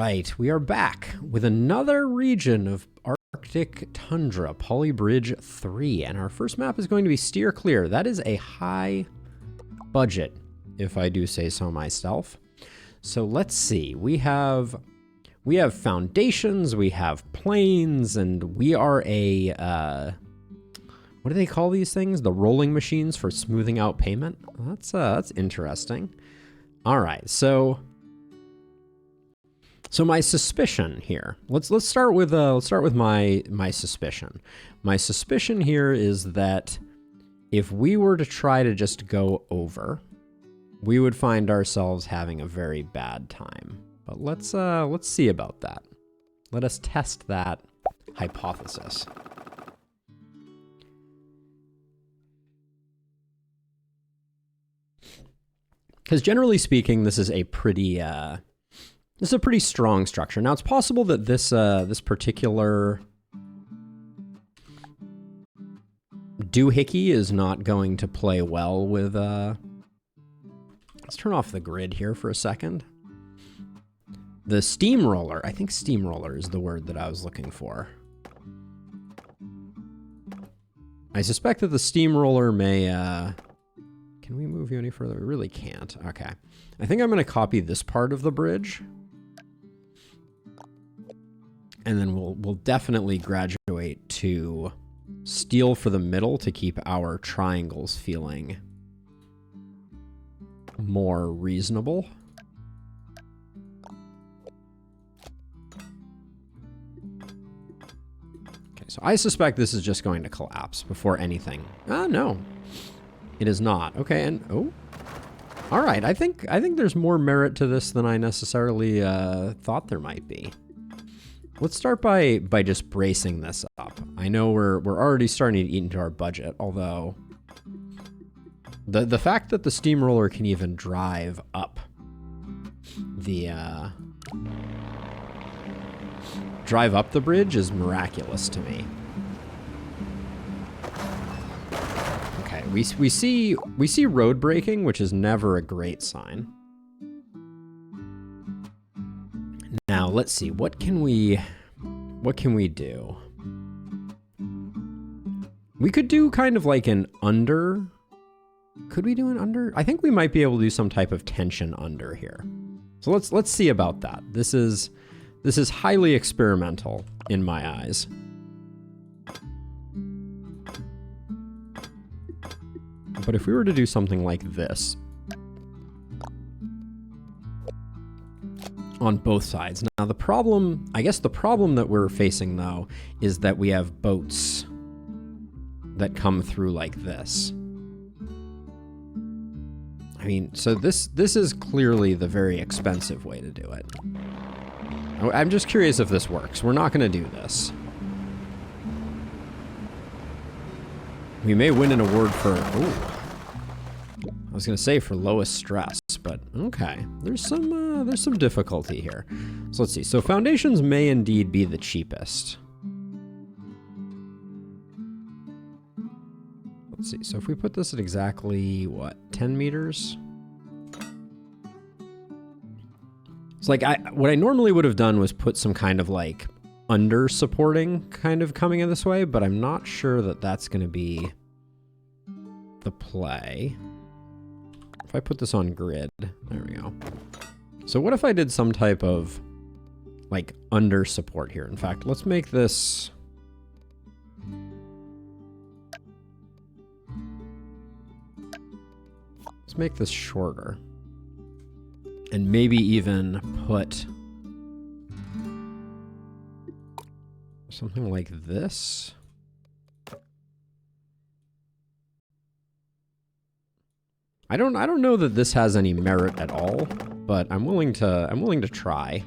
right, we are back with another region of Arctic Tundra, Polybridge 3, and our first map is going to be Steer Clear. That is a high budget, if I do say so myself. So let's see, we have foundations, we have planes, and we are a, what do they call these things? The rolling machines for smoothing out payment? That's interesting. All right, so my suspicion here. Let's start with my suspicion. My suspicion here is that if we were to try to just go over, we would find ourselves having a very bad time. But let's see about that. Let us test that hypothesis. Because generally speaking, this is a pretty strong structure. Now it's possible that this particular doohickey is not going to play well with. Let's turn off the grid here for a second. The steamroller. I think steamroller is the word that I was looking for. I suspect that the steamroller may. Can we move you any further? We really can't. Okay. I think I'm going to copy this part of the bridge. And then we'll definitely graduate to steel for the middle to keep our triangles feeling more reasonable. Okay, so I suspect this is just going to collapse before anything. Ah, no. It is not. Okay, and oh. All right, I think there's more merit to this than I necessarily thought there might be. Let's start by just bracing this up. I know we're already starting to eat into our budget, although the fact that the steamroller can even drive up the bridge is miraculous to me. Okay, we see road braking, which is never a great sign. Now, let's see, what can we do? We could do kind of like an under. Could we do an under? I think we might be able to do some type of tension under here. So let's see about that. This is highly experimental in my eyes. But if we were to do something like this on both sides. Now the problem, I guess the problem that we're facing though, is that we have boats that come through like this. I mean, so this is clearly the very expensive way to do it. I'm just curious if this works. We're not going to do this. We may win an award for, I was going to say for lowest stress, but okay. There's some difficulty here. So let's see. So foundations may indeed be the cheapest. Let's see. So if we put this at exactly, what, 10 meters? It's like, what I normally would have done was put some kind of like under supporting kind of coming in this way, but I'm not sure that that's going to be the play. If I put this on grid, there we go. So what if I did some type of like under support here? In fact, let's make this. Let's make this shorter. And maybe even put something like this. I don't know that this has any merit at all, but I'm willing to try.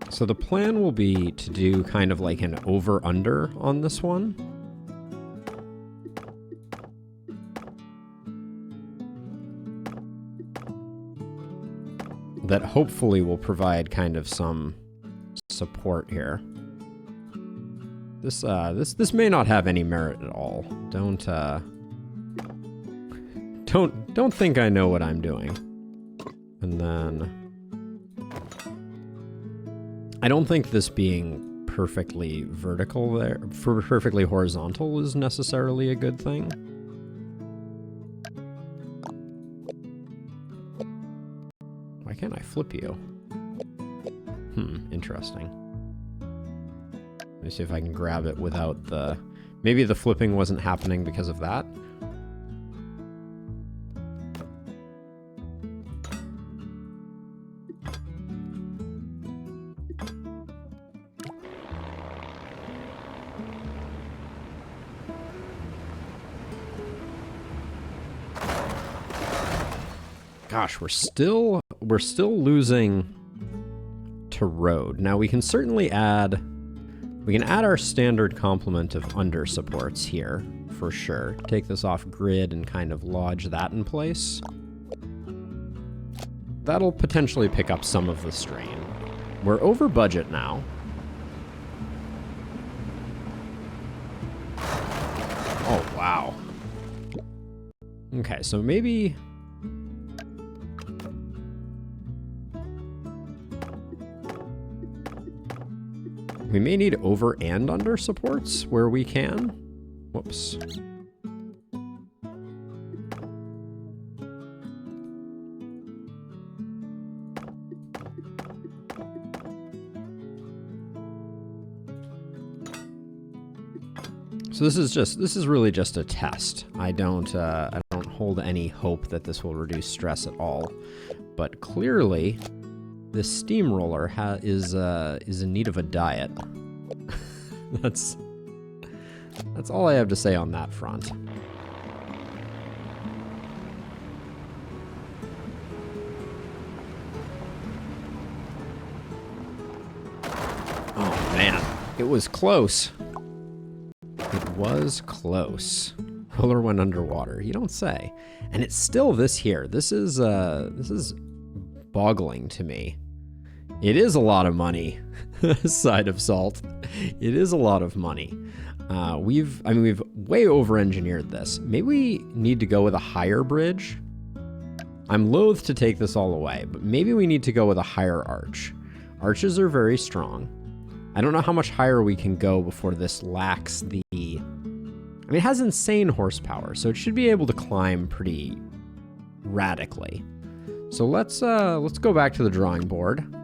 So the plan will be to do kind of like an over-under on this one. That hopefully will provide kind of some support here. This may not have any merit at all. Don't Don't think I know what I'm doing. And then I don't think this being perfectly vertical there, perfectly horizontal is necessarily a good thing. Why can't I flip you? Interesting. Let me see if I can grab it without the... Maybe the flipping wasn't happening because of that. Gosh, we're still losing to road. Now we can certainly add our standard complement of under supports here for sure. Take this off grid and kind of lodge that in place. That'll potentially pick up some of the strain. We're over budget now. Oh, wow. Okay, so maybe... we may need over and under supports where we can. Whoops. So this is really just a test. I don't hold any hope that this will reduce stress at all. But clearly, this steamroller is in need of a diet. That's all I have to say on that front. Oh man, it was close. It was close. Roller went underwater. You don't say. And it's still this here. This is boggling to me. It is a lot of money. Side of salt. It is a lot of money. We've way over-engineered this. Maybe we need to go with a higher bridge. I'm loath to take this all away, but maybe we need to go with a higher arch. Arches are very strong. I don't know how much higher we can go before this lacks the... I mean, it has insane horsepower, so it should be able to climb pretty radically. So let's go back to the drawing board.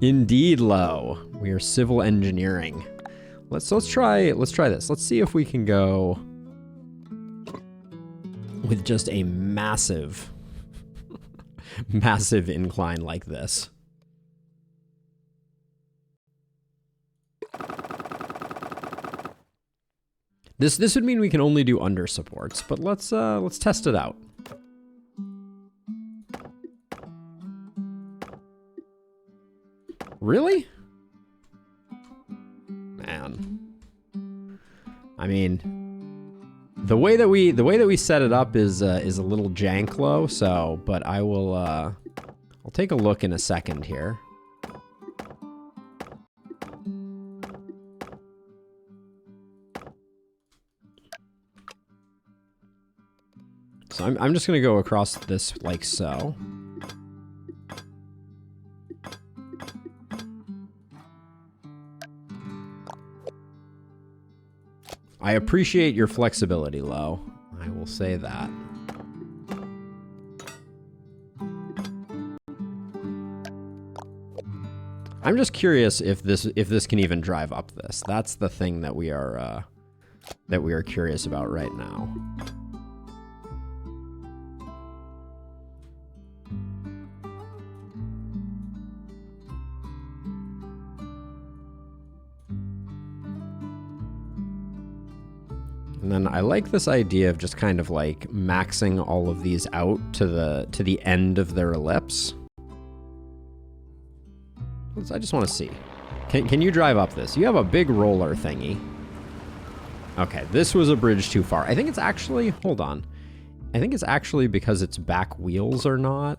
Indeed, low. We are civil engineering. Let's try this. Let's see if we can go with just a massive massive incline like this. This would mean we can only do under supports, but let's test it out. Really? Man. I mean, the way that we set it up is a little jank-low, so, but I will I'll take a look in a second here. So I'm just gonna go across this like so. I appreciate your flexibility, Lo. I will say that. I'm just curious if this can even drive up this. That's the thing that we are curious about right now. And then I like this idea of just kind of like maxing all of these out to the end of their ellipse. I just want to see. Can you drive up this? You have a big roller thingy. Okay, this was a bridge too far. I think it's actually, hold on. I think it's actually because its back wheels are not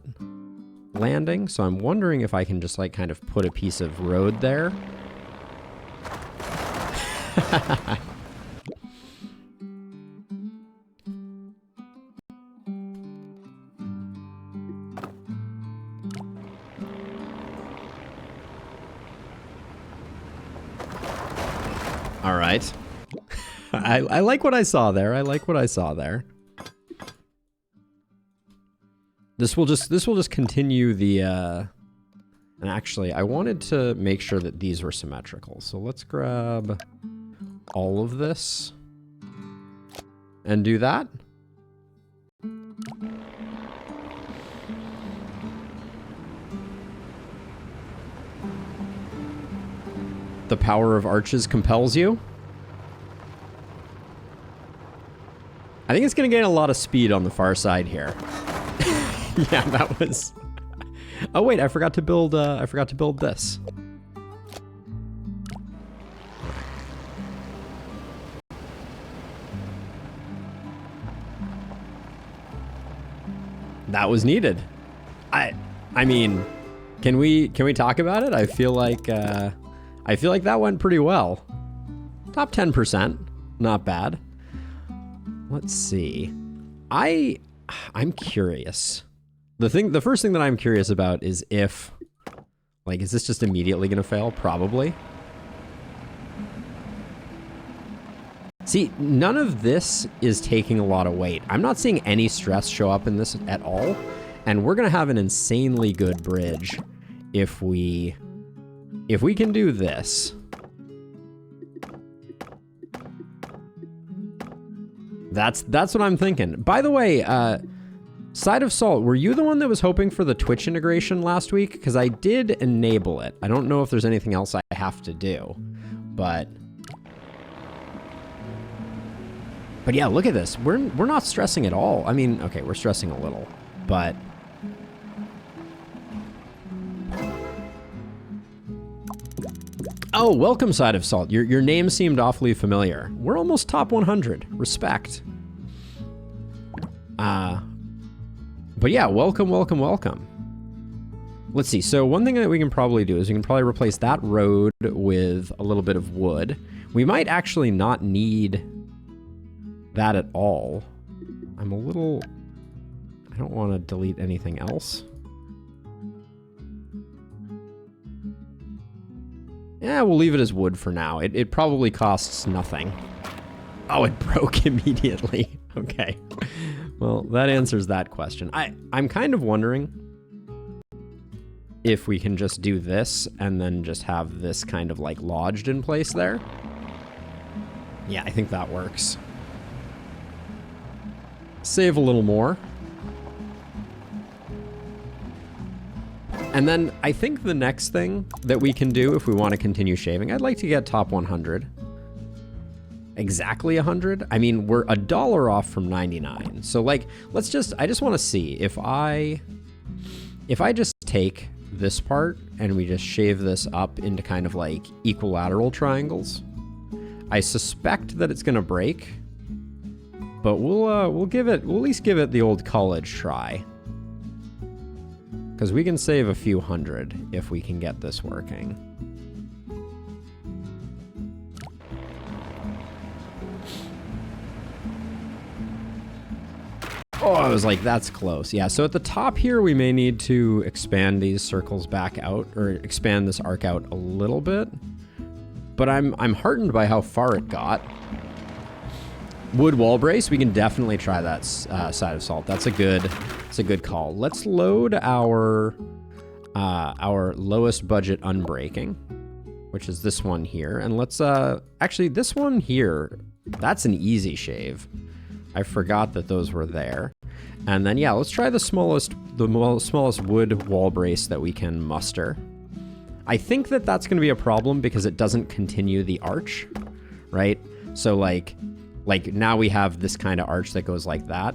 landing. So I'm wondering if I can just like kind of put a piece of road there. right. I like what I saw there. I like what I saw there. This will just continue the, and actually I wanted to make sure that these were symmetrical. So let's grab all of this and do that. The power of arches compels you. I think it's going to gain a lot of speed on the far side here. Yeah, that was... Oh wait, I forgot to build this. That was needed. I mean, can we talk about it? I feel like that went pretty well. Top 10%, not bad. Let's see. I'm curious. The first thing that I'm curious about is if, like, is this just immediately gonna fail? Probably. See, none of this is taking a lot of weight. I'm not seeing any stress show up in this at all, and we're gonna have an insanely good bridge if we can do this. That's what I'm thinking. By the way, Side of Salt, were you the one that was hoping for the Twitch integration last week? Because I did enable it. I don't know if there's anything else I have to do, but yeah, look at this. We're not stressing at all. I mean, okay, we're stressing a little, but oh, welcome, Side of Salt. Your name seemed awfully familiar. We're almost top 100. Respect. But yeah, welcome. Let's see. So one thing that we can probably do is we can probably replace that road with a little bit of wood. We might actually not need that at all. I don't want to delete anything else. Yeah, we'll leave it as wood for now. It probably costs nothing. Oh, it broke immediately. Okay. Well, that answers that question. I'm kind of wondering if we can just do this and then just have this kind of like lodged in place there. Yeah, I think that works. Save a little more. And then I think the next thing that we can do if we want to continue shaving, I'd like to get top 100. Exactly 100? I mean, we're $1 off from 99. So like, I just want to see if I just take this part and we just shave this up into kind of like equilateral triangles. I suspect that it's going to break, but we'll at least give it the old college try. Because we can save a few hundred if we can get this working. Oh, I was like, that's close. Yeah, so at the top here, we may need to expand these circles back out, or expand this arc out a little bit. But I'm heartened by how far it got. Wood wall brace, we can definitely try that Side of Salt. That's a good call. Let's load our lowest budget unbreaking, which is this one here. And let's, actually this one here, that's an easy shave. I forgot that those were there. And then, yeah, let's try the smallest wood wall brace that we can muster. I think that that's going to be a problem because it doesn't continue the arch, right? So like now we have this kind of arch that goes like that.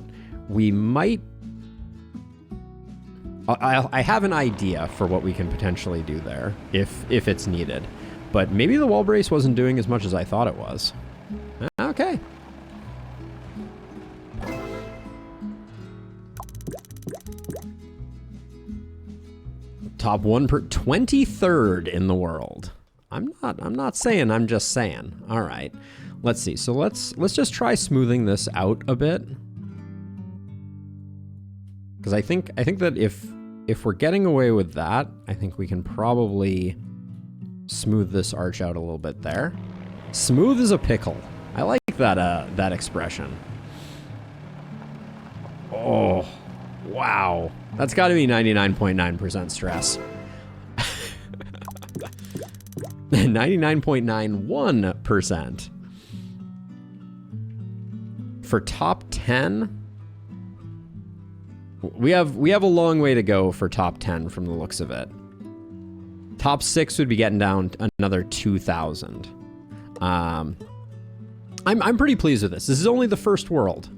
We might... I have an idea for what we can potentially do there if it's needed. But maybe the wall brace wasn't doing as much as I thought it was. Okay. Top 23rd in the world. I'm not saying, I'm just saying. All right. Let's see. So let's just try smoothing this out a bit. Because I think that if we're getting away with that, I think we can probably smooth this arch out a little bit there. Smooth as a pickle. I like that that expression. Oh, wow. That's got to be 99.9% stress. 99.91%. For top 10, we have a long way to go for top 10 from the looks of it. Top 6 would be getting down another 2,000. I'm pretty pleased with this. This is only the first world,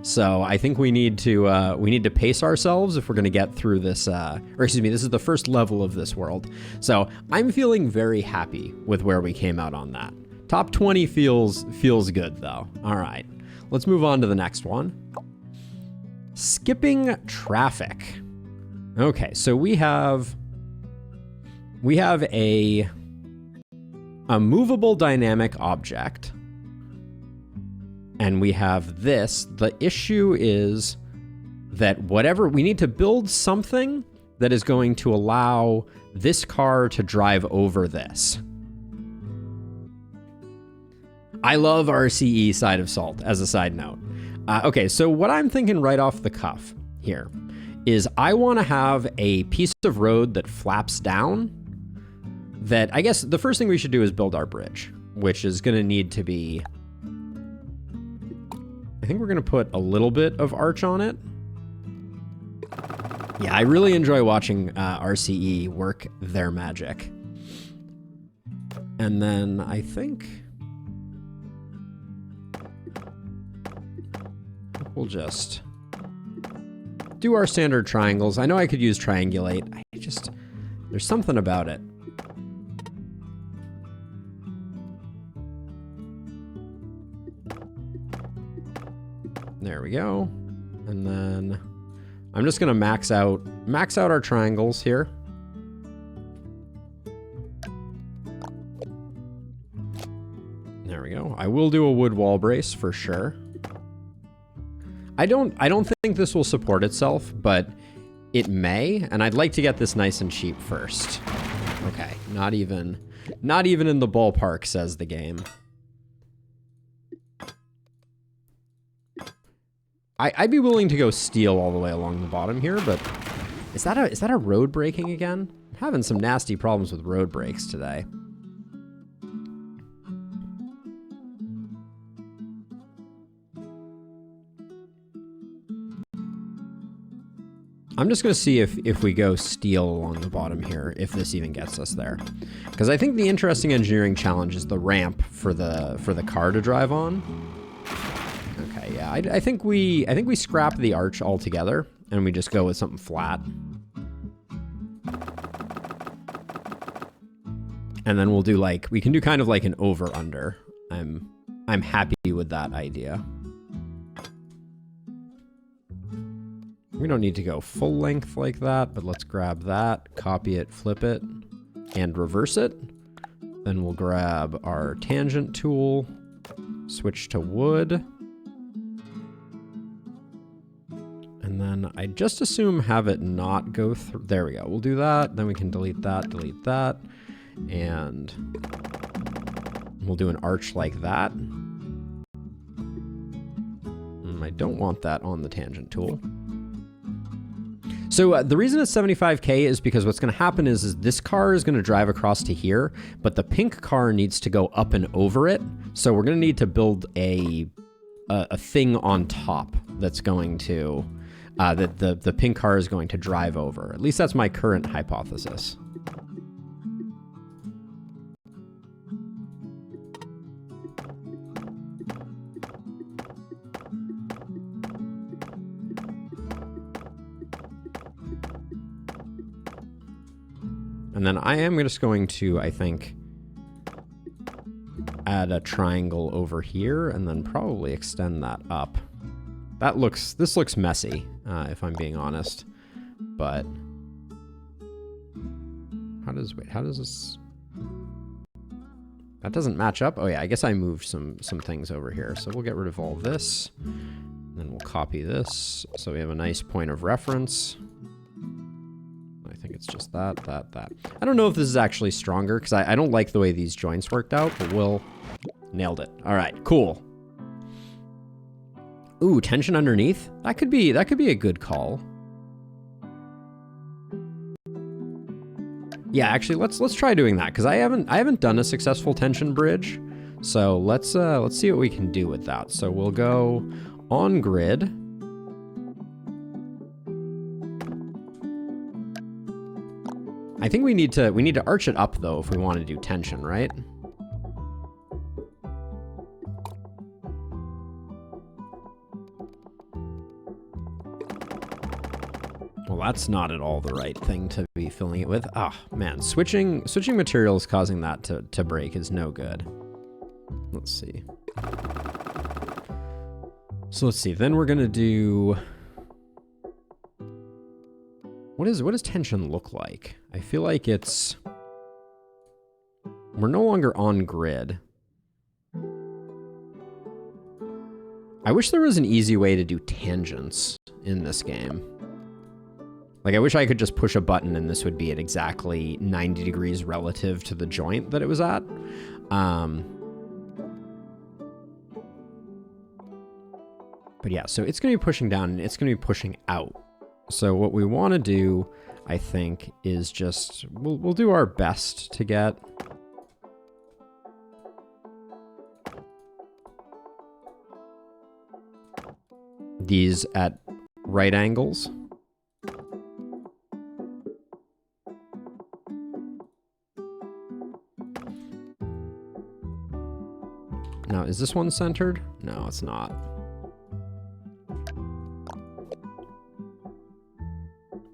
so I think we need to pace ourselves if we're going to get through this. Or excuse me, this is the first level of this world, so I'm feeling very happy with where we came out on that. Top 20 feels good though. All right, let's move on to the next one. Skipping traffic. Okay, so we have a movable dynamic object. And we have this. The issue is that we need to build something that is going to allow this car to drive over this. I love RCE side of salt, as a side note. Okay, so what I'm thinking right off the cuff here is I want to have a piece of road that flaps down. That I guess the first thing we should do is build our bridge, which is going to need to be... I think we're going to put a little bit of arch on it. Yeah, I really enjoy watching RCE work their magic. And then I think we'll just do our standard triangles. I know I could use triangulate. There's something about it. There we go. And then I'm just gonna max out our triangles here. There we go. I will do a wood wall brace for sure. I don't think this will support itself, but it may, and I'd like to get this nice and cheap first. Okay, not even in the ballpark, says the game. I'd be willing to go steel all the way along the bottom here, but is that a road braking again? I'm having some nasty problems with road brakes today. I'm just going to see if we go steel along the bottom here, if this even gets us there. Because I think the interesting engineering challenge is the ramp for the car to drive on. Okay, yeah, I think we scrap the arch altogether and we just go with something flat. And then we'll do we can do kind of like an over-under. I'm happy with that idea. We don't need to go full length like that, but let's grab that, copy it, flip it, and reverse it. Then we'll grab our tangent tool, switch to wood. And then I just assume have it not go through. There we go. We'll do that. Then we can delete that, and we'll do an arch like that. I don't want that on the tangent tool. So the reason it's 75K is because what's going to happen is this car is going to drive across to here, but the pink car needs to go up and over it. So we're going to need to build a thing on top that's going to, that the pink car is going to drive over. At least that's my current hypothesis. And then I am just going to, I think, add a triangle over here and then probably extend that up. This looks messy, if I'm being honest. But how does this? That doesn't match up. Oh yeah, I guess I moved some things over here. So we'll get rid of all this. And then we'll copy this so we have a nice point of reference. I think it's just that. I don't know if this is actually stronger because I don't like the way these joints worked out, but we'll Nailed it. All right, cool. Ooh, tension underneath? That could be a good call. Yeah, actually, let's try doing that, because I haven't done a successful tension bridge. So let's see what we can do with that. So we'll go on grid. I think we need to arch it up though if we want to do tension, right? Well, that's not at all the right thing to be filling it with. Ah, man, switching materials causing that to break is no good. Let's see. So let's see. Then we're gonna do. What does tension look like? I feel like it's. We're no longer on grid. I wish there was an easy way to do tangents in this game. Like, I wish I could just push a button and this would be at exactly 90 degrees relative to the joint that it was at. But yeah, so it's going to be pushing down and it's going to be pushing out. So what we want to do, I think, is just, we'll do our best to get these at right angles. Now, is this one centered? No, it's not.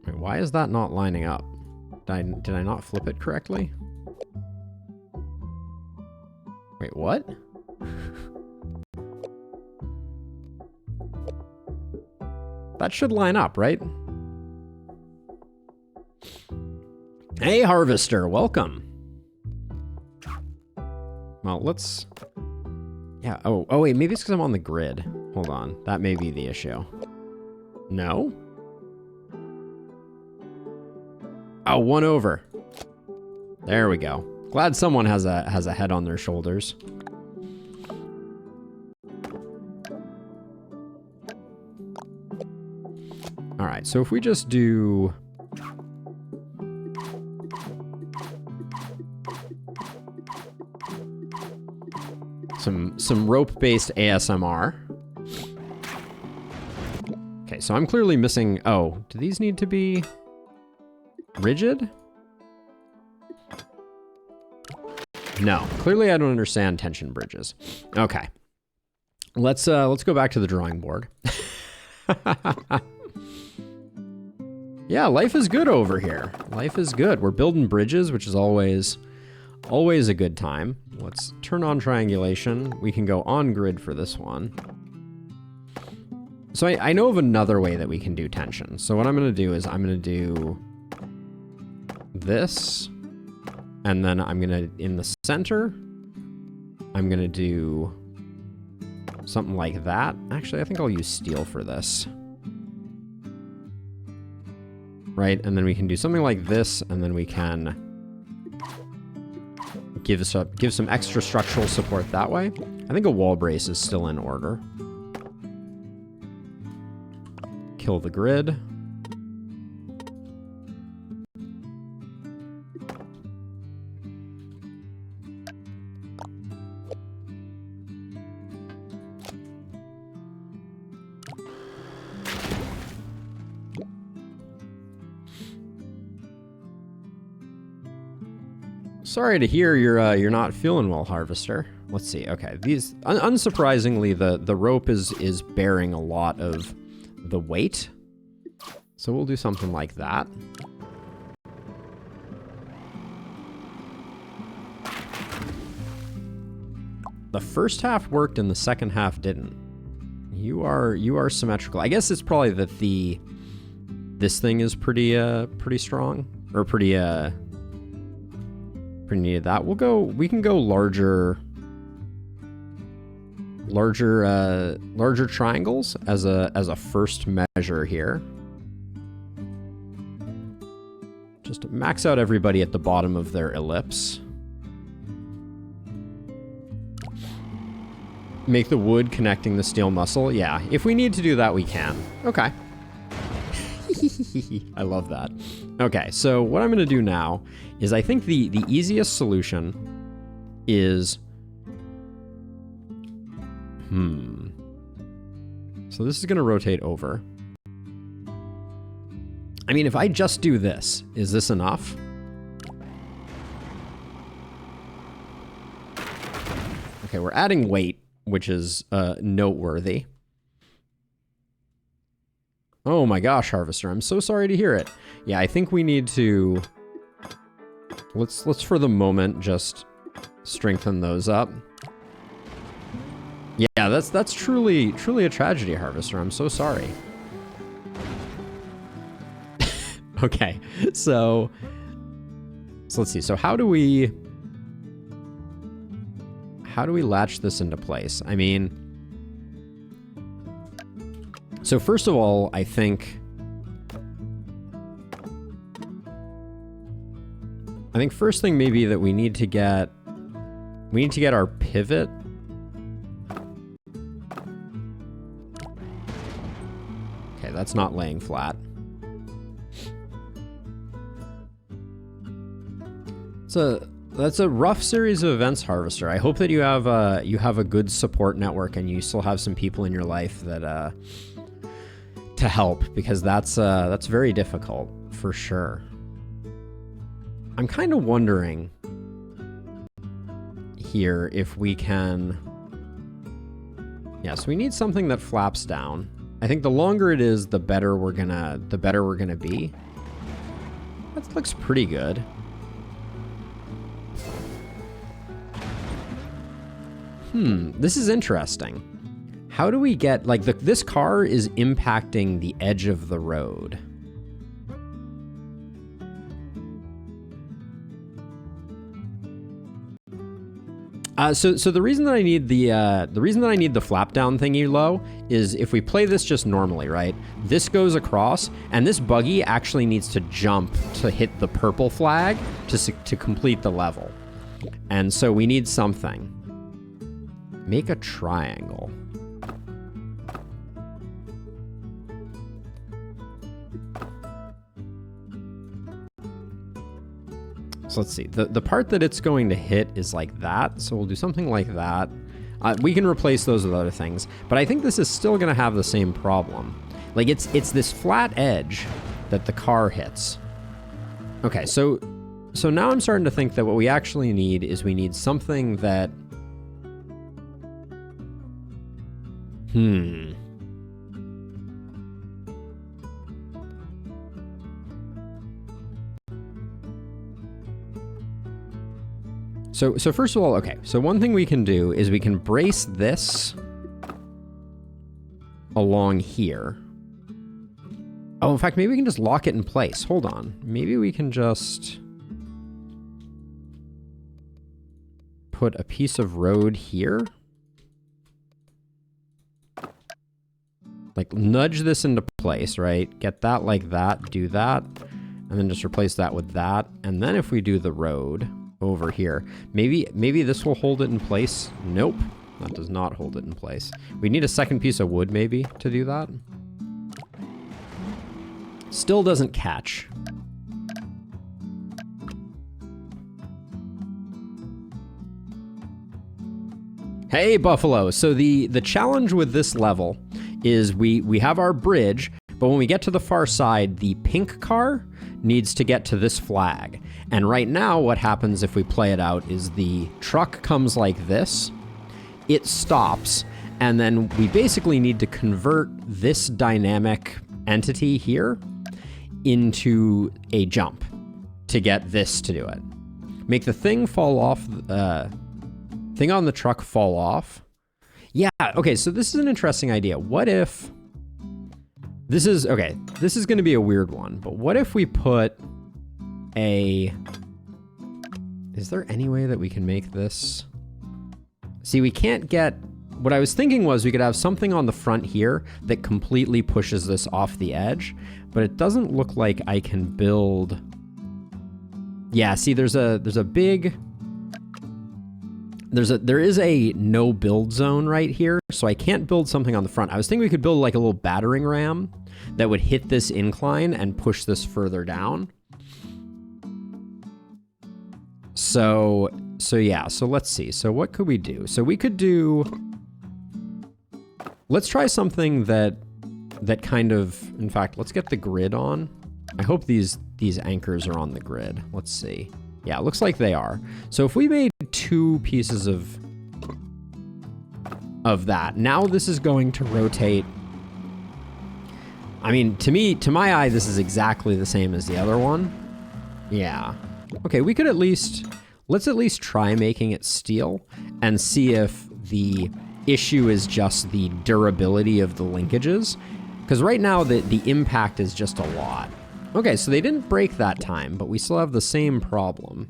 Wait, why is that not lining up? Did I not flip it correctly? Wait, what? That should line up, right? Hey, Harvester, welcome. Well, let's... Yeah, oh wait, maybe it's because I'm on the grid. Hold on, that may be the issue. No? Oh, 1 over. There we go. Glad someone has a head on their shoulders. All right, so if we just do... Some rope-based ASMR. Okay, so I'm clearly missing... Oh, do these need to be rigid? No, clearly I don't understand tension bridges. Okay, let's go back to the drawing board. Yeah, life is good over here. Life is good. We're building bridges, which is always a good time. Let's turn on triangulation. We can go on grid for this one. So I know of another way that we can do tension. So what I'm going to do is I'm going to do this, and then I'm going to, in the center, I'm going to do something like that. Actually, I think I'll use steel for this. Right, and then we can do something like this, and then we can give some extra structural support that way. I think a wall brace is still in order. Kill the grid. Sorry to hear you're not feeling well, Harvester. Let's see. Okay, these unsurprisingly the rope is bearing a lot of the weight, so we'll do something like that. The first half worked and the second half didn't. You are symmetrical. I guess it's probably that this thing is pretty strong, or pretty needed that. We can go larger triangles as a first measure here. Just to max out everybody at the bottom of their ellipse. Make the wood connecting the steel muscle. Yeah, if we need to do that, we can. Okay. I love that. Okay, so what I'm going to do now is I think the easiest solution is... So this is going to rotate over. I mean, if I just do this, is this enough? Okay, we're adding weight, which is noteworthy. Oh my gosh, Harvester, I'm so sorry to hear it. Yeah, I think we need to... Let's for the moment just strengthen those up. Yeah, that's truly a tragedy, Harvester. I'm so sorry. Okay, so let's see. So how do we latch this into place? I mean, so first of all, I think first thing maybe that we need to get our pivot. Okay, that's not laying flat. That's a rough series of events, Harvester. I hope that you have a good support network and you still have some people in your life that to help, because that's very difficult for sure. I'm kind of wondering here if we can... Yeah, so we need something that flaps down. I think the longer it is, the better we're gonna be. That looks pretty good. This is interesting. How do we get, like, this car is impacting the edge of the road. So the reason that I need the flap down thingy low is if we play this just normally, right? This goes across, and this buggy actually needs to jump to hit the purple flag to complete the level. And so we need something. Make a triangle. So let's see. The part that it's going to hit is like that. So we'll do something like that. We can replace those with other things. But I think this is still going to have the same problem. Like it's this flat edge that the car hits. Okay, so now I'm starting to think that what we actually need is we need something that... So first of all, okay, so one thing we can do is we can brace this along here. Oh, in fact, maybe we can just lock it in place. Hold on. Maybe we can just put a piece of road here. Like, nudge this into place, right? Get that like that, do that, and then just replace that with that. And then if we do the road over here, maybe this will hold it in place. Nope, that does not hold it in place. We need a second piece of wood maybe to do that. Still doesn't catch. Hey, Buffalo. So the challenge with this level is we have our bridge, but when we get to the far side, the pink car needs to get to this flag. And right now, what happens if we play it out is the truck comes like this, it stops, and then we basically need to convert this dynamic entity here into a jump to get this to do it. Make the thing fall off, thing on the truck fall off. Yeah, okay, so this is an interesting idea. What if... This is going to be a weird one, but what if we put a... Is there any way that we can make this... See, we can't get... What I was thinking was we could have something on the front here that completely pushes this off the edge, but it doesn't look like I can build... Yeah, see, there's a big... there is a no build zone right here, so I can't build something on the front. I was thinking we could build like a little battering ram that would hit this incline and push this further down. So yeah, so let's see. So what could we do? So we could do, let's try something that kind of, in fact, let's get the grid on. I hope these anchors are on the grid. Let's see. Yeah, it looks like they are. So if we made 2 pieces of that, now this is going to rotate. I mean, to my eye, this is exactly the same as the other one. Yeah. Okay, we could let's at least try making it steel and see if the issue is just the durability of the linkages. Because right now, the impact is just a lot. Okay, so they didn't break that time, but we still have the same problem.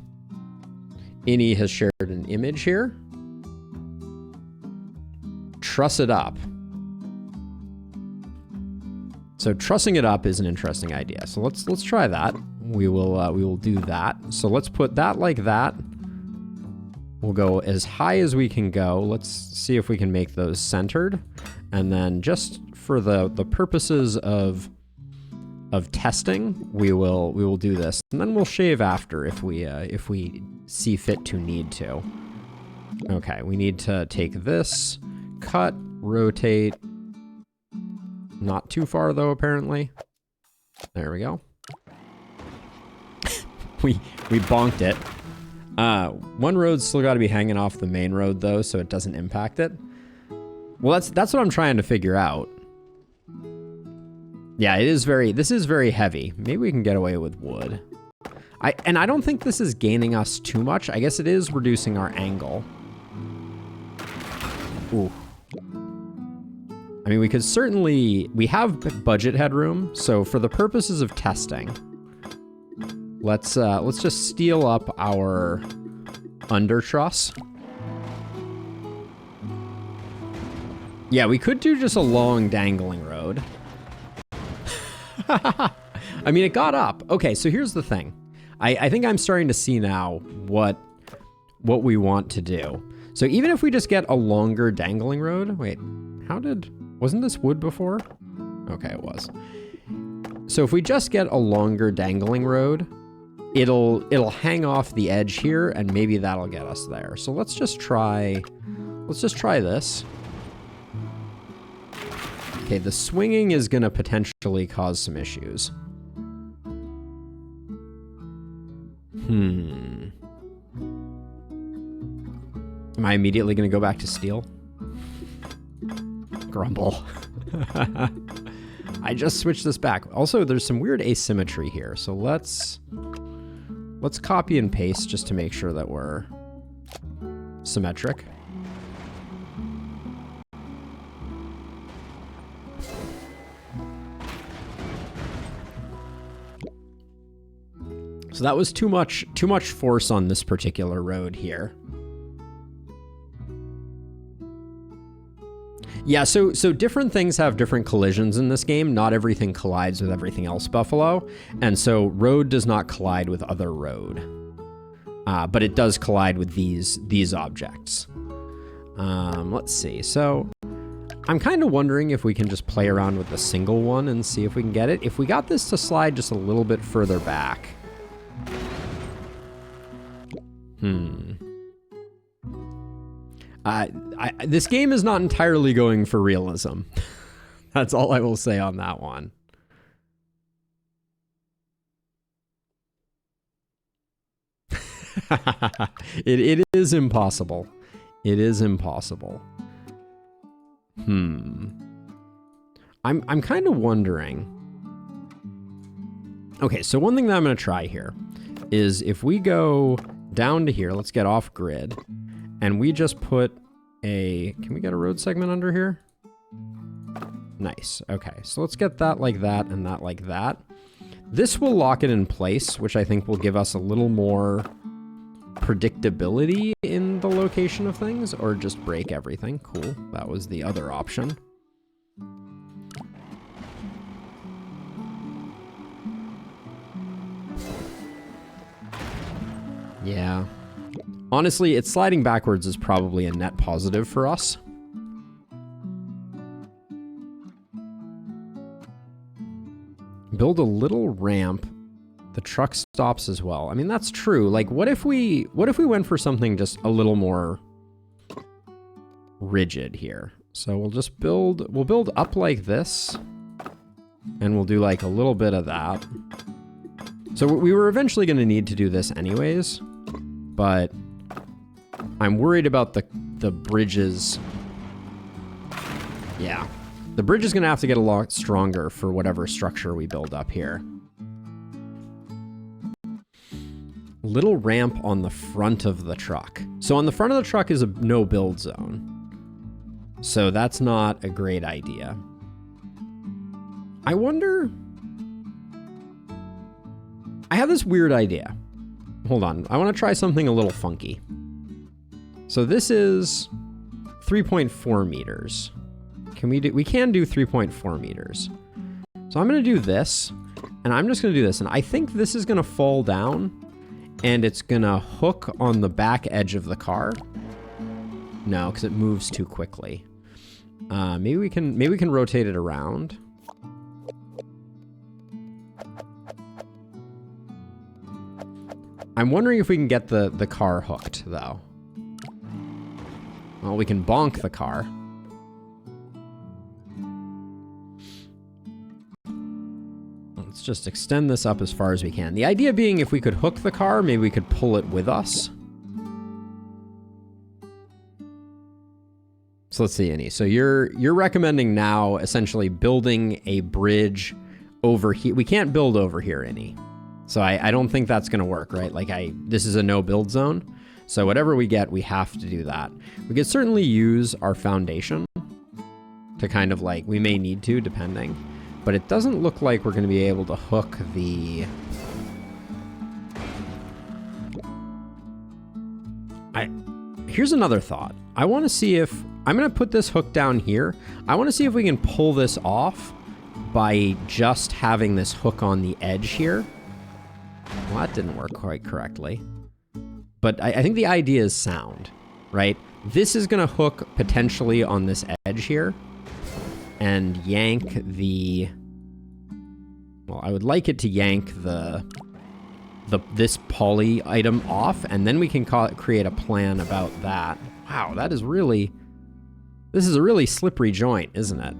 Innie has shared an image here. Truss it up. So trussing it up is an interesting idea. So let's try that. We will do that. So let's put that like that. We'll go as high as we can go. Let's see if we can make those centered. And then just for the purposes of testing, we will do this. And then we'll shave after if we see fit to need to. Okay, we need to take this, cut, rotate. Not too far though, apparently. There we go. we bonked it. One road's still got to be hanging off the main road though, so it doesn't impact it. Well, that's what I'm trying to figure out. Yeah, this is very heavy. Maybe we can get away with wood. I don't think this is gaining us too much. I guess it is reducing our angle. Ooh. I mean, we could certainly, we have budget headroom, so for the purposes of testing, let's just steel up our under truss. Yeah, we could do just a long dangling road. I mean, it got up. Okay, so here's the thing. I think I'm starting to see now what we want to do. So even if we just get a longer dangling road, wait, wasn't this wood before? Okay, it was. So if we just get a longer dangling road, it'll hang off the edge here and maybe that'll get us there. So let's just try this. Okay, the swinging is gonna potentially cause some issues. Am I immediately gonna go back to steel? Grumble. I just switched this back. Also, there's some weird asymmetry here, so let's copy and paste just to make sure that we're symmetric. So that was too much force on this particular road here. Yeah, so different things have different collisions in this game. Not everything collides with everything else, Buffalo. And so road does not collide with other road. But it does collide with these objects. Let's see. So I'm kind of wondering if we can just play around with the single one and see if we can get it. If we got this to slide just a little bit further back. This game is not entirely going for realism. That's all I will say on that one. It is impossible. It is impossible. I'm kind of wondering. Okay, so one thing that I'm going to try here is if we go down to here, let's get off grid, and we just put can we get a road segment under here? Nice. Okay, so let's get that like that and that like that. This will lock it in place, which I think will give us a little more predictability in the location of things, or just break everything. Cool. That was the other option. Yeah. Honestly, it's sliding backwards is probably a net positive for us. Build a little ramp. The truck stops as well. I mean, that's true. Like, what if we went for something just a little more rigid here? So we'll build up like this, and we'll do like a little bit of that. So we were eventually going to need to do this anyways, but I'm worried about the bridges. Yeah. The bridge is going to have to get a lot stronger for whatever structure we build up here. Little ramp on the front of the truck. So on the front of the truck is a no build zone. So that's not a great idea. I wonder... I have this weird idea. Hold on. I want to try something a little funky. So this is 3.4 meters. We can do 3.4 meters. So I'm going to do this, and I'm just going to do this. And I think this is going to fall down, and it's going to hook on the back edge of the car. No, because it moves too quickly. Maybe we can rotate it around. I'm wondering if we can get the car hooked, though. Well, we can bonk the car. Let's just extend this up as far as we can. The idea being if we could hook the car, maybe we could pull it with us. So let's see, Annie. So you're recommending now essentially building a bridge over here. We can't build over here, Annie. So I don't think that's going to work, right? Like this is a no build zone. So whatever we get, we have to do that. We could certainly use our foundation to kind of like, we may need to, depending. But it doesn't look like we're going to be able to hook the... Here's another thought. I want to see if... I'm going to put this hook down here. I want to see if we can pull this off by just having this hook on the edge here. Well, that didn't work quite correctly. But I think the idea is sound, right? This is going to hook potentially on this edge here and yank the... Well, I would like it to yank this poly item off, and then we can create a plan about that. Wow, that is really... This is a really slippery joint, isn't it?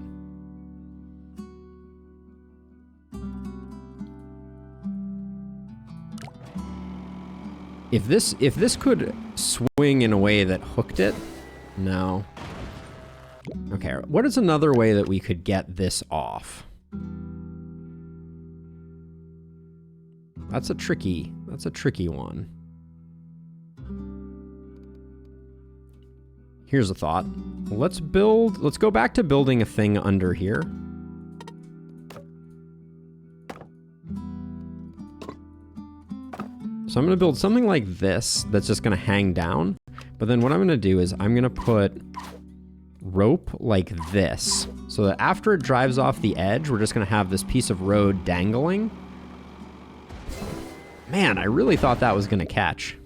If this could swing in a way that hooked it, no. Okay, what is another way that we could get this off? That's a tricky one. Here's a thought. Let's go back to building a thing under here. So I'm going to build something like this that's just going to hang down. But then what I'm going to do is I'm going to put rope like this so that after it drives off the edge, we're just going to have this piece of road dangling. Man, I really thought that was going to catch.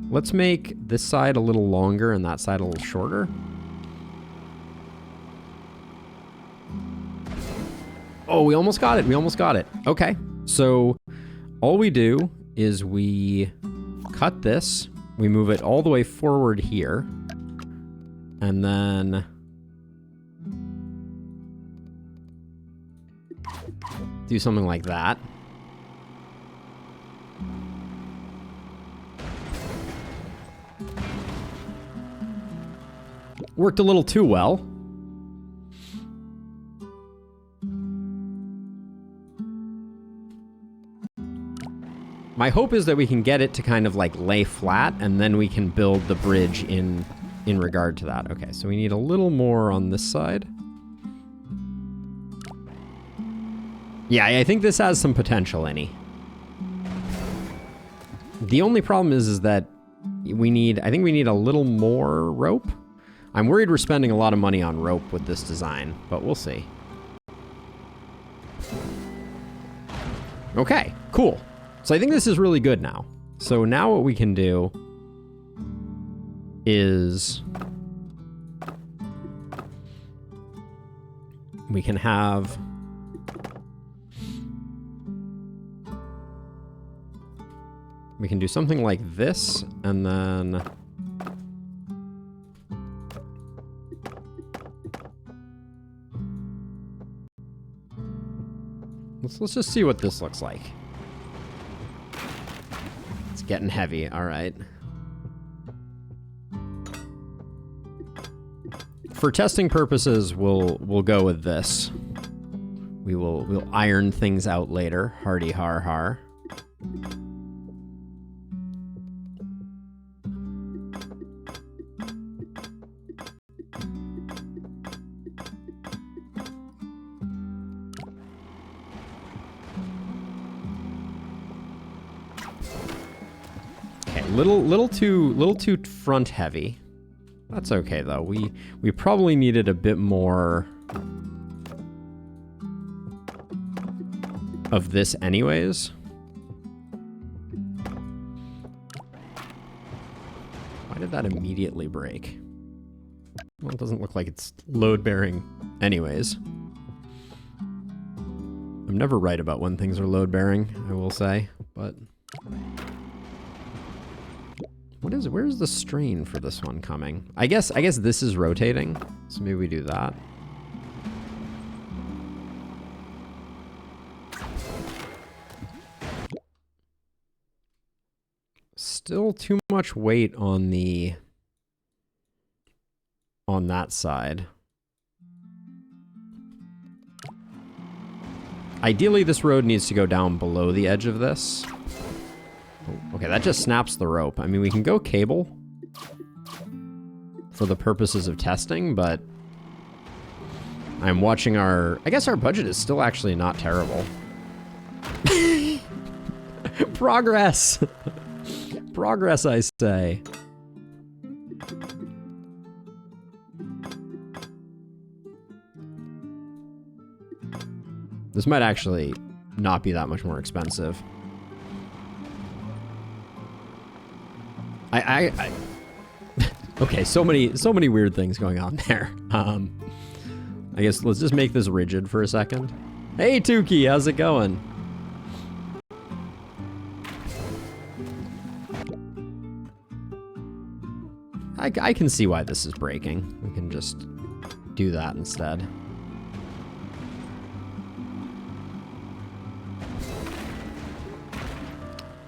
Let's make this side a little longer and that side a little shorter. Oh, we almost got it. We almost got it. Okay. So all we do is we cut this, we move it all the way forward here, and then do something like that. Worked a little too well. My hope is that we can get it to kind of like lay flat, and then we can build the bridge in regard to that. Okay, so we need a little more on this side. Yeah, I think this has some potential, Annie. The only problem is that I think we need a little more rope. I'm worried we're spending a lot of money on rope with this design, but we'll see. Okay, cool. So I think this is really good now. So now what we can do is we can have we can do something like this, and then let's just see what this looks like. It's getting heavy. All right. For testing purposes, we'll go with this. We'll iron things out later. Hardy har har. Okay, little too front heavy. That's okay though. We probably needed a bit more of this anyways. Why did that immediately break? Well, it doesn't look like it's load bearing anyways. I'm never right about when things are load bearing, I will say, but where's the strain for this one coming? I guess this is rotating, so maybe we do that. Still too much weight on that side. Ideally, this road needs to go down below the edge of this. Okay, that just snaps the rope. I mean, we can go cable for the purposes of testing, but I'm watching I guess our budget is still actually not terrible. Progress! Progress, I say. This might actually not be that much more expensive. Okay, so many weird things going on there. I guess let's just make this rigid for a second. Hey, Tukey, how's it going? I can see why this is breaking. We can just do that instead.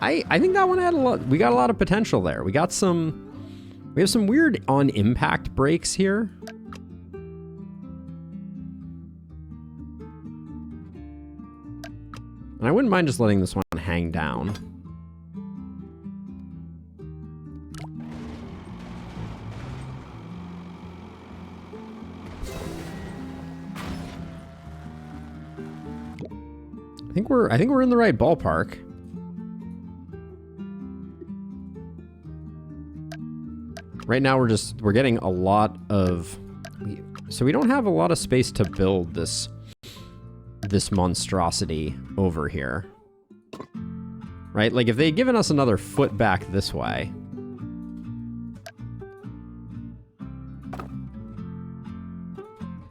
I think that one had a lot. We got a lot of potential there. We have some weird on impact brakes here. And I wouldn't mind just letting this one hang down. I think we're in the right ballpark. Right now we're getting a lot of, so we don't have a lot of space to build this monstrosity over here. Right? Like if they had given us another foot back this way.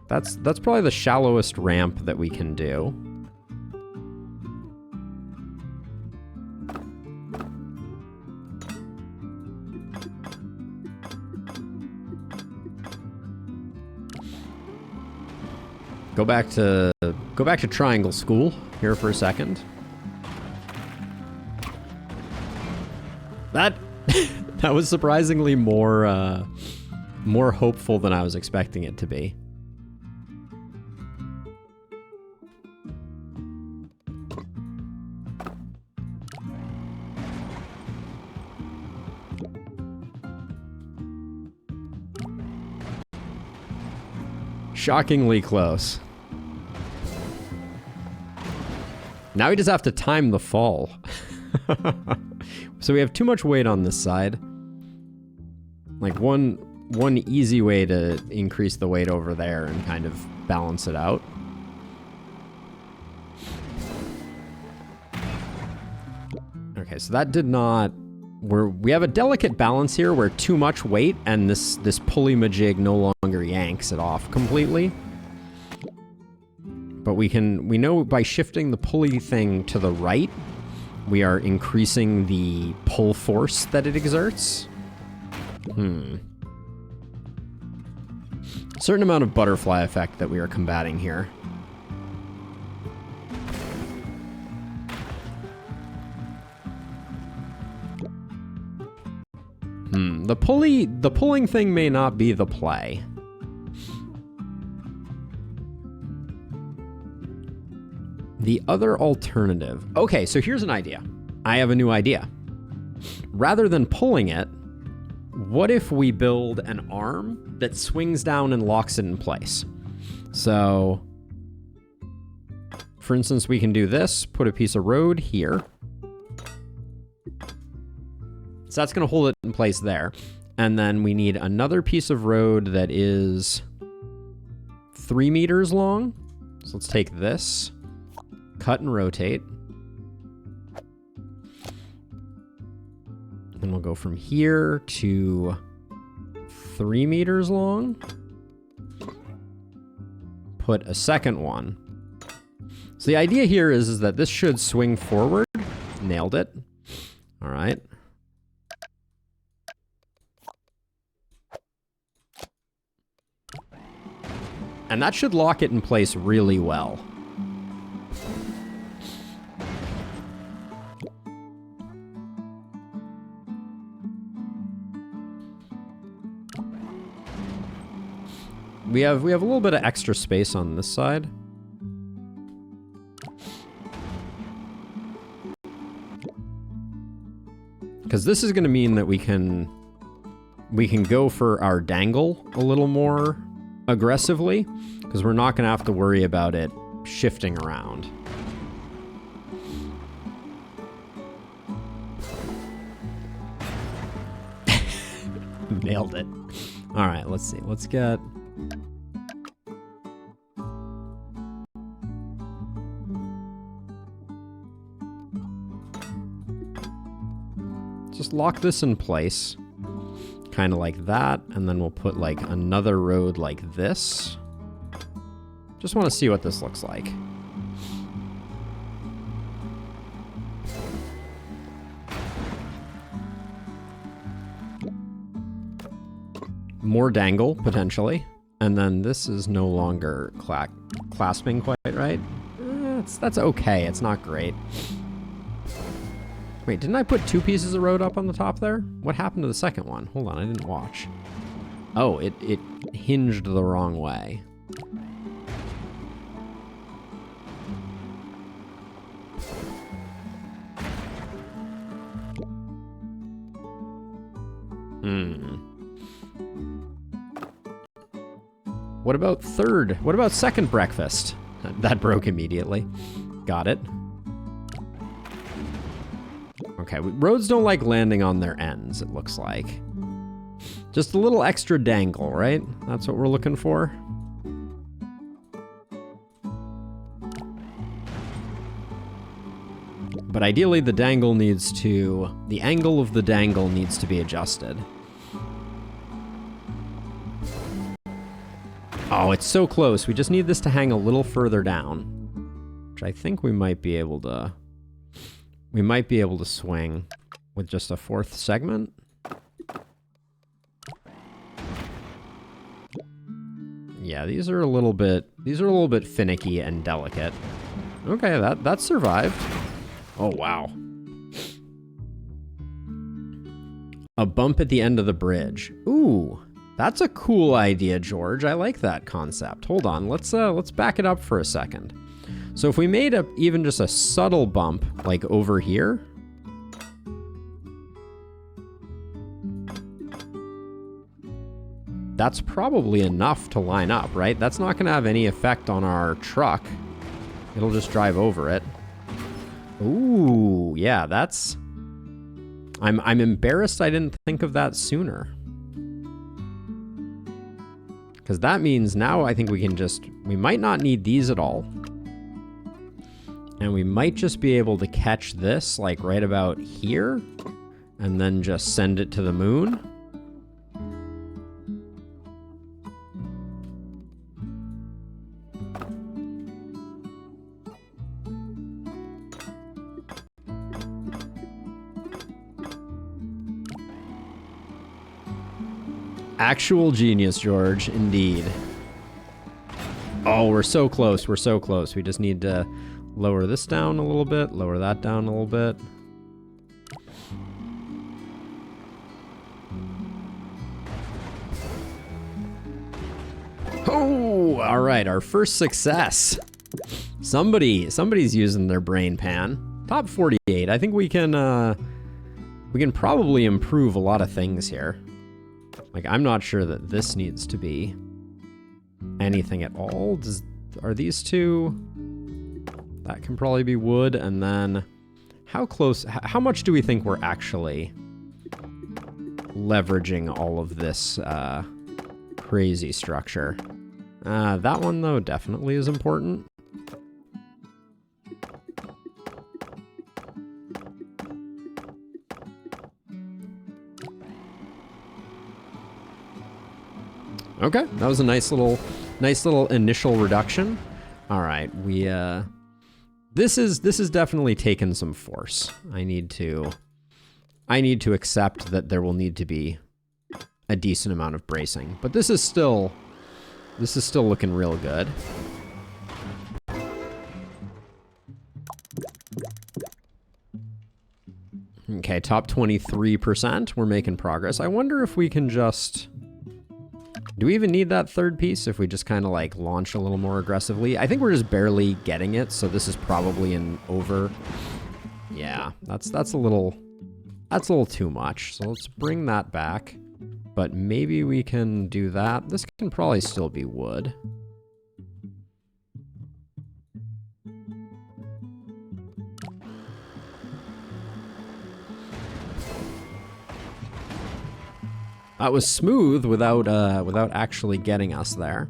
That's probably the shallowest ramp that we can do. Go back to triangle school here for a second. That was surprisingly more hopeful than I was expecting it to be. Shockingly close. Now we just have to time the fall. So we have too much weight on this side. Like one easy way to increase the weight over there and kind of balance it out. Okay, so that did not we have a delicate balance here where too much weight and this pulley majig no longer yanks it off completely. But we know by shifting the pulley thing to the right, we are increasing the pull force that it exerts. Certain amount of butterfly effect that we are combating here. The pulling thing may not be the play. The other alternative. Okay, so here's an idea. I have a new idea. Rather than pulling it, what if we build an arm that swings down and locks it in place? So, for instance, we can do this, put a piece of road here. So that's going to hold it in place there. And then we need another piece of road that is 3 meters long. So let's take this, cut and rotate. And we'll go from here to 3 meters long. Put a second one. So the idea here is that this should swing forward. Nailed it. All right. And that should lock it in place really well. We have a little bit of extra space on this side. Because this is going to mean that we can go for our dangle a little more aggressively, because we're not going to have to worry about it shifting around. Nailed it. All right, let's see. Let's get... Just lock this in place. Kind of like that, and then we'll put like another road like this. Just want to see what this looks like. More dangle, potentially. And then this is no longer clasping quite right. That's okay, it's not great. Wait, didn't I put 2 pieces of road up on the top there? What happened to the second one? Hold on, I didn't watch. Oh, it hinged the wrong way. What about third? What about second breakfast? That broke immediately. Got it. Okay, roads don't like landing on their ends, it looks like. Just a little extra dangle, right? That's what we're looking for. But ideally, the angle of the dangle needs to be adjusted. Oh, it's so close. We just need this to hang a little further down, which I think we might be able to... We might be able to swing with just a 4th segment. Yeah, these are a little bit finicky and delicate. Okay, that survived. Oh, wow. A bump at the end of the bridge. Ooh, that's a cool idea, George. I like that concept. Hold on, let's back it up for a second. So if we made even just a subtle bump, like over here. That's probably enough to line up, right? That's not going to have any effect on our truck. It'll just drive over it. Ooh, yeah, that's... I'm embarrassed I didn't think of that sooner. Because that means now I think we might not need these at all. And we might just be able to catch this like right about here. and then just send it to the moon. Actual genius, George, indeed. Oh, we're so close. We're so close. We just need to lower this down a little bit, lower that down a little bit. Oh, all right, our first success. Somebody's using their brain pan. Top 48. I think we can probably improve a lot of things here. Like, I'm not sure that this needs to be anything at all. Are these two? That can probably be wood. And then how much do we think we're actually leveraging all of this crazy structure? That one, though, definitely is important. Okay, that was a nice little initial reduction. All right, this is definitely taken some force. I need to accept that there will need to be a decent amount of bracing, but this is still looking real good. Okay, top 23%. We're making progress. I wonder if we can just... Do we even need that third piece if we just kind of like launch a little more aggressively? I think we're just barely getting it, so this is probably an over. Yeah, that's a little too much. So let's bring that back. But maybe we can do that. This can probably still be wood. That was smooth without actually getting us there.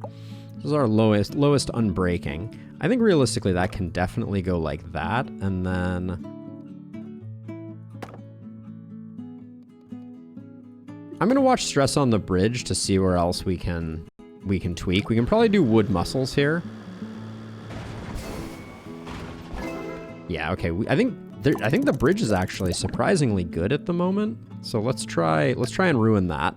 This is our lowest unbreaking. I think realistically that can definitely go like that, and then I'm gonna watch stress on the bridge to see where else we can tweak. We can probably do wood muscles here. Yeah, okay. I think the bridge is actually surprisingly good at the moment. So let's try and ruin that.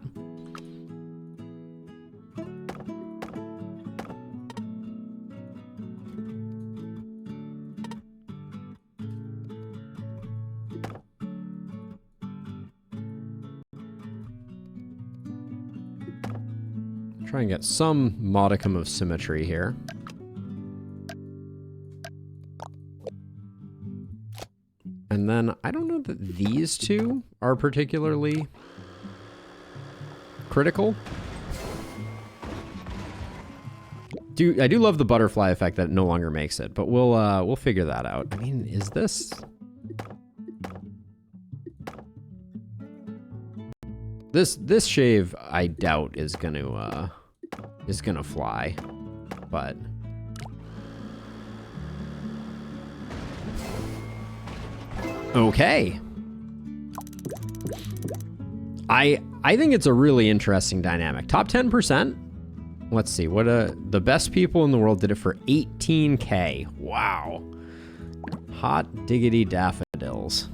Try and get some modicum of symmetry here. And then, I don't know that these two are particularly critical. I do love the butterfly effect that it no longer makes it, but we'll figure that out. I mean, is this... This shave, I doubt is gonna fly, but... Okay. I think it's a really interesting dynamic. Top 10%. Let's see. What the best people in the world did it for 18K. Wow. Hot diggity daffodils.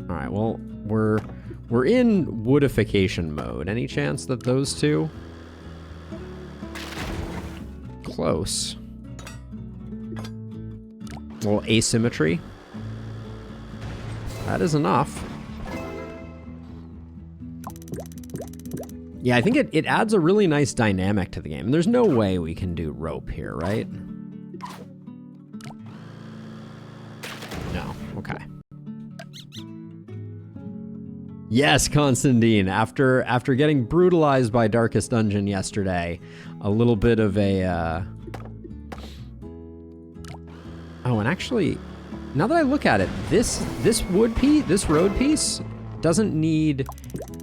All right. Well, we're in woodification mode. Any chance that those two? Close. Well, asymmetry. That is enough. Yeah, I think it adds a really nice dynamic to the game. There's no way we can do rope here, right? No. Okay. Yes, Constantine. After getting brutalized by Darkest Dungeon yesterday, a little bit of a... Oh, and actually... Now that I look at it, this road piece doesn't need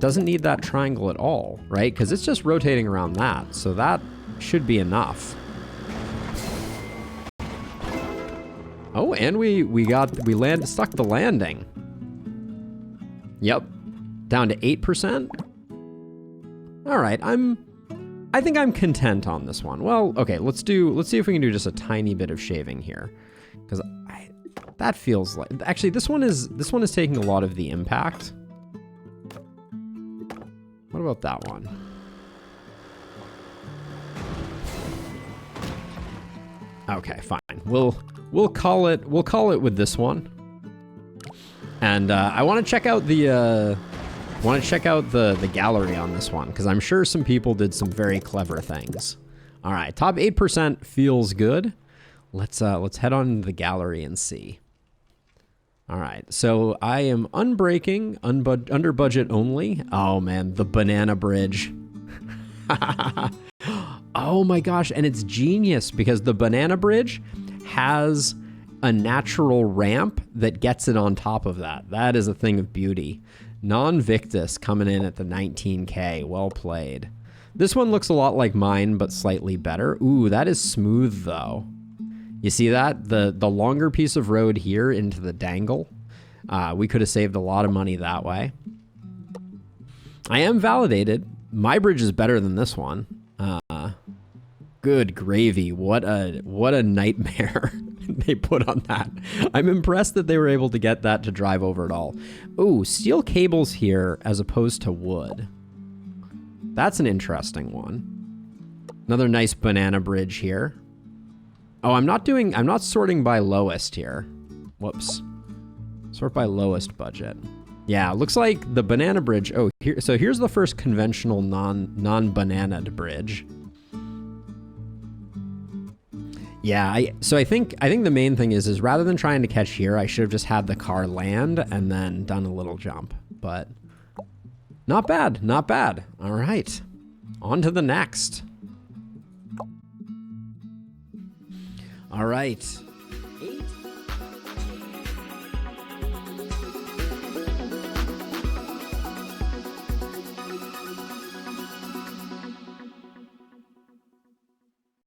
that triangle at all, right? Because it's just rotating around that, so that should be enough. Oh, and we stuck the landing. Yep, Down to 8%. All right, I think I'm content on this one. Well, okay, let's see if we can do just a tiny bit of shaving here, because that feels like, actually this one is taking a lot of the impact. What about that one? Okay, fine. We'll call it with this one. And I want to check out the gallery on this one, because I'm sure some people did some very clever things. All right, top 8% feels good. Let's head on to the gallery and see. All right, so I am unbreaking, under budget only. Oh man, the banana bridge. Oh my gosh, and it's genius because the banana bridge has a natural ramp that gets it on top of that. That is a thing of beauty. Non-Victus coming in at the 19K. Well played. This one looks a lot like mine, but slightly better. Ooh, that is smooth though. You see that? The longer piece of road here into the dangle. We could have saved a lot of money that way. I am validated. My bridge is better than this one. Good gravy. What a nightmare they put on that. I'm impressed that they were able to get that to drive over at all. Ooh, steel cables here as opposed to wood. That's an interesting one. Another nice banana bridge here. Oh, I'm not sorting by lowest here. Whoops. Sort by lowest budget. Yeah, looks like the banana bridge. Oh, so here's the first conventional non-bananaed bridge. Yeah, so I think the main thing is rather than trying to catch here, I should have just had the car land and then done a little jump. But not bad, not bad. All right, on to the next. All right,